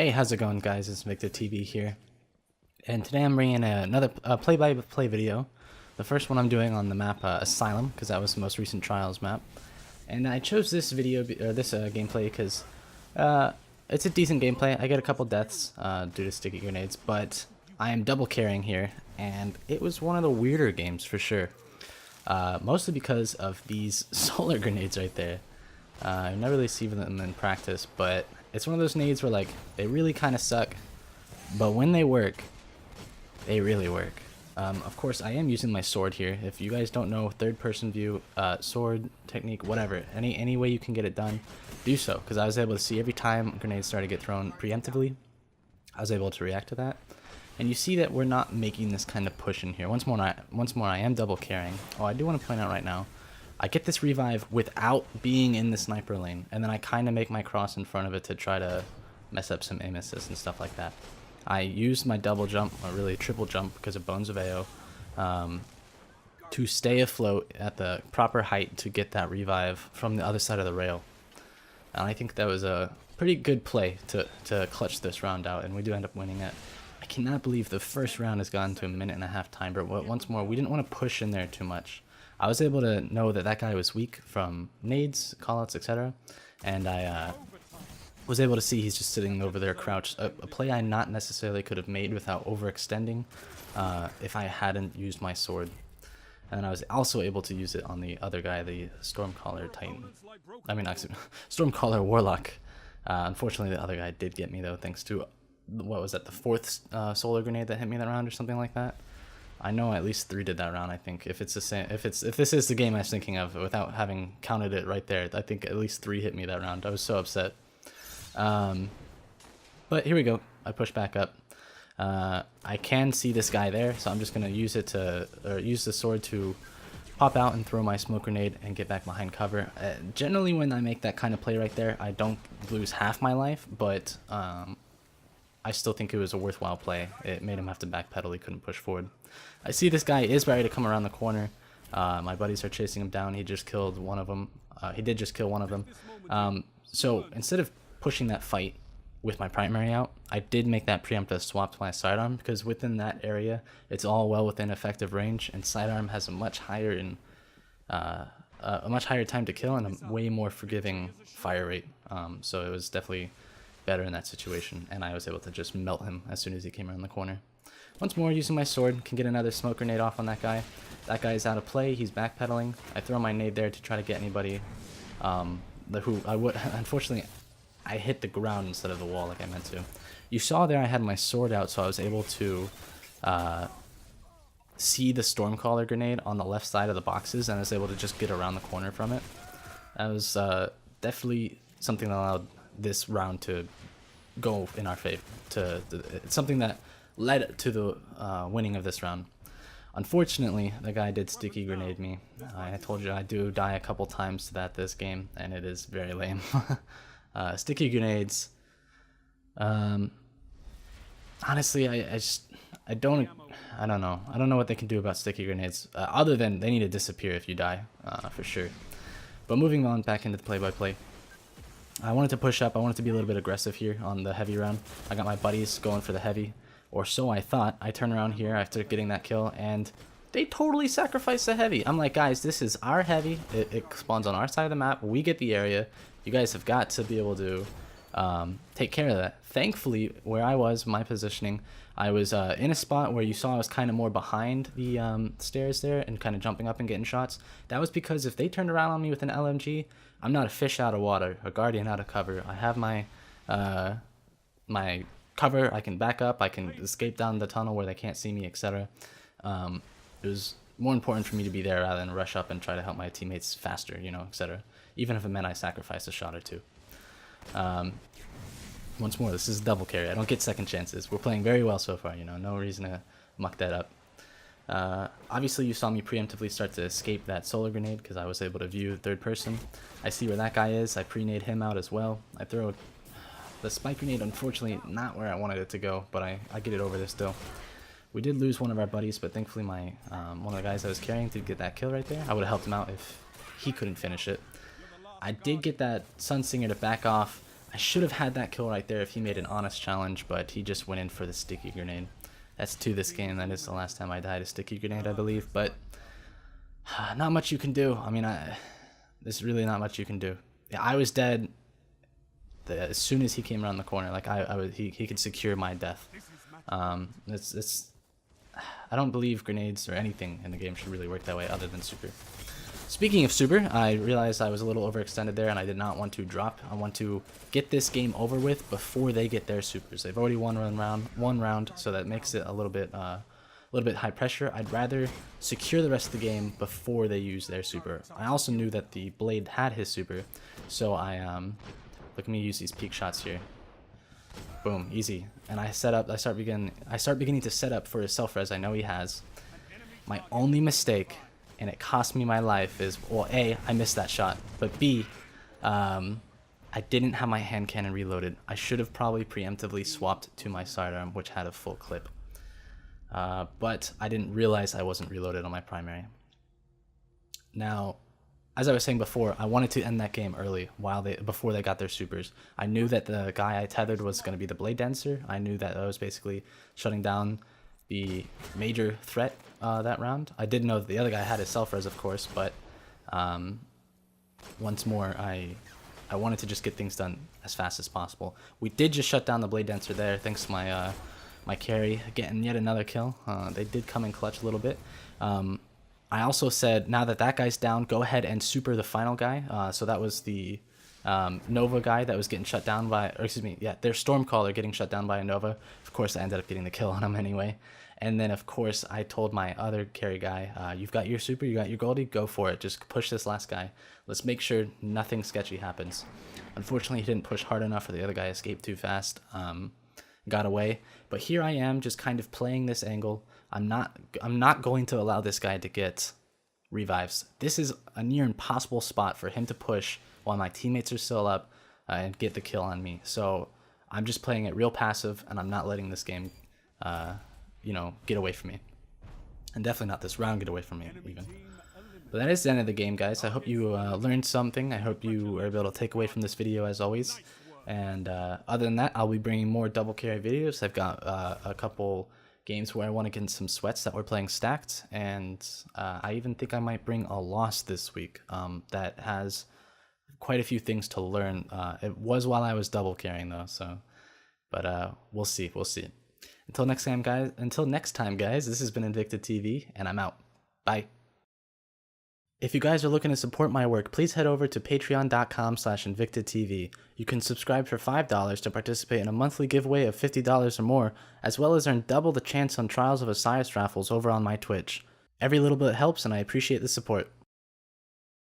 Hey, how's it going, guys? It's Victor TV here, and today I'm bringing another play-by-play video. The first one I'm doing on the map Asylum, because that was the most recent Trials map. And I chose this video or this gameplay because it's a decent gameplay. I get a couple deaths due to sticky grenades, but I am double carrying here, and it was one of the weirder games for sure. Mostly because of these solar grenades right there. I've never really seen them in practice, but it's one of those nades where, like, they really kind of suck, but when they work, they really work. Of course, I am using my sword here. If you guys don't know third-person view, sword technique, whatever, any way you can get it done, do so, because I was able to see every time grenades started to get thrown preemptively, I was able to react to that. And you see that we're not making this kind of push in here. Once more, I am double carrying. Oh, I do want to point out right now, I get this revive without being in the sniper lane, and then I kind of make my cross in front of it to try to mess up some aim assist and stuff like that. I used my double jump, or really triple jump because of Bones of AO, to stay afloat at the proper height to get that revive from the other side of the rail. And I think that was a pretty good play to clutch this round out, and we do end up winning it. I cannot believe the first round has gone to a minute-and-a-half timer, but once more, we didn't want to push in there too much. I was able to know that that guy was weak from nades, callouts, etc. And I was able to see he's just sitting over there crouched. A play I not necessarily could have made without overextending if I hadn't used my sword. And I was also able to use it on the other guy, the Stormcaller Titan. I mean, actually, Stormcaller Warlock. Unfortunately, the other guy did get me, though, thanks to, what was that, the fourth solar grenade that hit me that round or something like that. I know at least 3 did that round. I think if it's the same, if this is the game I was thinking of without having counted it right there, I think at least 3 hit me that round. I was so upset. But here we go. I push back up. I can see this guy there, so I'm just gonna use it to use the sword to pop out and throw my smoke grenade and get back behind cover. Generally, when I make that kind of play right there, I don't lose half my life, but I still think it was a worthwhile play. It made him have to backpedal. He couldn't push forward. I see this guy is ready to come around the corner. My buddies are chasing him down. He just killed one of them. He did just kill one of them. So instead of pushing that fight with my primary out, I did make that preemptive swap to my sidearm, because within that area, it's all well within effective range, and sidearm has a much higher time to kill and a way more forgiving fire rate. So it was definitely better in that situation, and I was able to just melt him as soon as he came around the corner. Once more, using my sword, can get another smoke grenade off on that guy. That guy is out of play. He's backpedaling. I throw my nade there to try to get anybody who I would. Unfortunately, I hit the ground instead of the wall like I meant to. You saw there I had my sword out, so I was able to see the Stormcaller grenade on the left side of the boxes, and I was able to just get around the corner from it. That was definitely something that allowed this round to go in our favor. It's something that led to the winning of this round. Unfortunately, the guy did sticky grenade me. I told you I do die a couple times to that this game, and it is very lame. Sticky grenades. Honestly, I don't know. I don't know what they can do about sticky grenades, other than they need to disappear if you die, for sure. But moving on back into the play-by-play. I wanted to push up. I wanted to be a little bit aggressive here on the heavy round. I got my buddies going for the heavy, or so I thought. I turn around here after getting that kill, and they totally sacrificed the heavy. I'm like, guys, this is our heavy. It spawns on our side of the map. We get the area. You guys have got to be able to take care of that. Thankfully, where I was, my positioning, I was in a spot where you saw I was kind of more behind the stairs there and kind of jumping up and getting shots. That was because if they turned around on me with an LMG, I'm not a fish out of water, a guardian out of cover. I have my my cover. I can back up. I can escape down the tunnel where they can't see me, etc. It was more important for me to be there rather than rush up and try to help my teammates faster, you know, etc. Even if it meant I sacrificed a shot or two. Once more, this is double carry. I don't get second chances. We're playing very well so far, you know, no reason to muck that up. Obviously, you saw me preemptively start to escape that solar grenade because I was able to view third person. I see where that guy is. I pre-nade him out as well. I throw the spike grenade, unfortunately, not where I wanted it to go, but I get it over there still. We did lose one of our buddies, but thankfully my one of the guys I was carrying did get that kill right there. I would have helped him out if he couldn't finish it. I did get that Sunsinger to back off I should have had that kill right there if he made an honest challenge, but he just went in for the sticky grenade. That's 2 this game. That is the last time I died a sticky grenade, I believe, but not much you can do. I mean, there's really not much you can do. Yeah, I was dead as soon as he came around the corner. Like he could secure my death. I don't believe grenades or anything in the game should really work that way other than super. Speaking of super, I realized I was a little overextended there and I did not want to drop. I want to get this game over with before they get their supers. They've already won one round, so that makes it a little bit high pressure. I'd rather secure the rest of the game before they use their super. I also knew that the Blade had his super, so look at me use these peek shots here. Boom, easy. And I start beginning to set up for his self-res I know he has. My only mistake, and it cost me my life, is, well, A, I missed that shot, but B, I didn't have my hand cannon reloaded. I should have probably preemptively swapped to my sidearm, which had a full clip. But I didn't realize I wasn't reloaded on my primary. Now, as I was saying before, I wanted to end that game early before they got their supers. I knew that the guy I tethered was going to be the Blade Dancer. I knew that I was basically shutting down the major threat that round. I did know that the other guy had his self-res, of course, but once more, I wanted to just get things done as fast as possible. We did just shut down the Blade Dancer there, thanks to my carry getting yet another kill. They did come in clutch a little bit. I also said, now that guy's down, go ahead and super the final guy. So that was the Nova guy that was getting shut down by, or excuse me, yeah, their Stormcaller getting shut down by a Nova. Of course, I ended up getting the kill on him anyway. And then, of course, I told my other carry guy, you've got your super, you got your Goldie, go for it. Just push this last guy. Let's make sure nothing sketchy happens. Unfortunately, he didn't push hard enough, or the other guy escaped too fast, got away. But here I am, just kind of playing this angle. I'm not going to allow this guy to get revives. This is a near impossible spot for him to push while my teammates are still up and get the kill on me. So I'm just playing it real passive, and I'm not letting this game, get away from me. And definitely not this round get away from me, even. But that is the end of the game, guys. I hope you learned something. I hope you were able to take away from this video, as always. And other than that, I'll be bringing more double carry videos. I've got a couple games where I want to get some sweats that we're playing stacked, and I even think I might bring a loss this week that has quite a few things to learn. It was while I was double carrying though, but we'll see. Until next time, guys. This has been Invicta TV, and I'm out. Bye. If you guys are looking to support my work, please head over to patreon.com/InvictaTV. You can subscribe for $5 to participate in a monthly giveaway of $50 or more, as well as earn double the chance on Trials of Osiris raffles over on my Twitch. Every little bit helps, and I appreciate the support.